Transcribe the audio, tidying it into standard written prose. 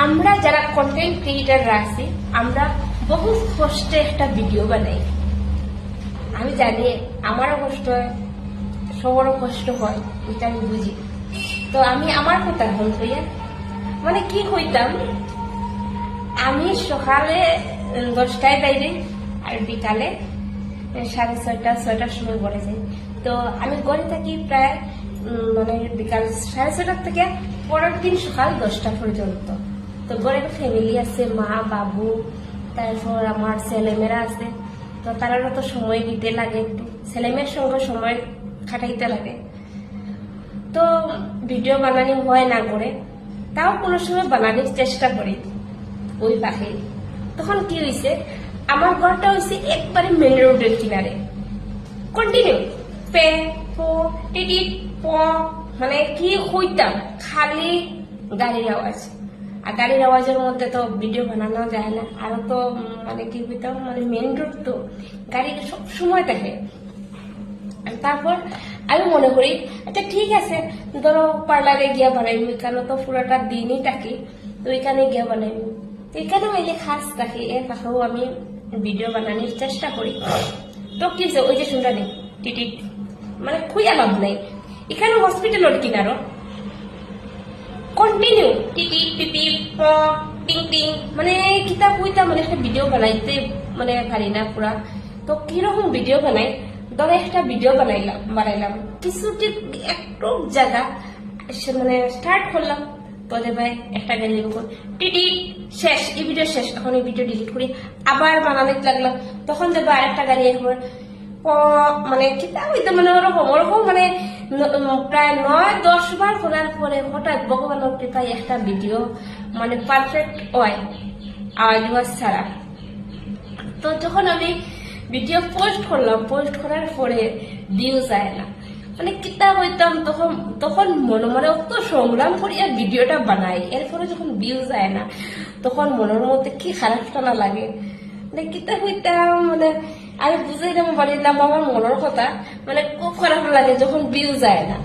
আমরা যারা কন্টেন্ট ক্রিয়েটাররা আছি আমরা বহু কষ্টে একটা ভিডিও বানাই। আমি জানি আমারও কষ্ট হয়, সবারও কষ্ট হয়, এটা আমি বুঝি। তো আমি আমার কথা হল হইয়া মানে কি হইতাম, আমি সকালে 10টায় বাইরে আর বিকালে 6:30-6টার সময় ঘরে যাই। তো আমি ঘরে থাকি প্রায় মানে বিকাল 6:30 থেকে পরের দিন সকাল 10টা পর্যন্ত। তো ঘরে ফ্যামিলি আছে, মা বাবু, তারপর আমার ছেলেমেয়েরা আছে। তো তারারও তো সময় দিতে লাগে, একটু ছেলেমেয়ের সঙ্গে সময় কাটাইতে লাগে। তো ভিডিও বানানো হয় না করে, তাও কোনো সময় বানানোর চেষ্টা করি ওই পাখি। তখন কি হয়েছে, আমার ঘরটা হয়েছে একবারে মেন রোডের কিনারে। কন্টিনিউ পে পো টিটি প মানে কি হইতাম, খালি গাড়ির আওয়াজ। আর গাড়ির আওয়াজের মধ্যে তো ভিডিও বানানো যায় না। আরো তো মানে কি হইতাম, মানে মেন রোড তো গাড়ি সব সময় থাকে। তারপর আমি মনে করি আচ্ছা ঠিক আছে, ধরো পার্লারে গিয়া বানাইবো, এখানে তো পুরোটা দিনই থাকি, তো এখানে গিয়া বানাইবো। এখানেও এলে খাস থাকি, এর পাশেও আমি ভিডিও বানানোর চেষ্টা করি। তো কি হচ্ছে, ওই যে শুনটা নেই টিটিট মানে খুঁজা লাভ নেই, এখানে হসপিটালের কিনারো কন্টিনিউ টিটি টিটি প টিং টিং মানে কিতাব হইতা মানে একটা ভিডিও বানাইতে মানে পারি না পুরা। তো কিরকম ভিডিও বানাই, ধরো একটা ভিডিও বানাইলাম কিছুটি একটু জায়গা মানে স্টার্ট করলাম, তো ভাই একটা গাড়ি টিটি শেষ, এই ভিডিও শেষ, এখন এই ভিডিও ডিলিট করি, আবার বানাতে লাগলাম। তখন দেখবো আরেকটা গাড়ি একবার মানে কিতাব হইতে মানে ওরকম মানে প্রায় 9-10 বার করার পরে হঠাৎ ভগবানের কৃপায় একটা ভিডিও মানে পারফেক্ট হয়, আওয়াজ ছাড়া। তো যখন আমি ভিডিও পোস্ট করলাম, পোস্ট করার পরে ভিউজ যায় না, মানে কিতাব হইতাম তখন মনে মনে অত সংগ্রাম করিয়া ভিডিওটা বানাই, এরপরে যখন ভিউজ যায় না তখন মনের মধ্যে কি খারাপ টানা লাগে। মানে কিতাব হইতাম মানে আমি বুঝাইলাম পারিলাম আমার মনের কথা, মানে খুব খারাপ লাগে যখন ভিউজ যায় না।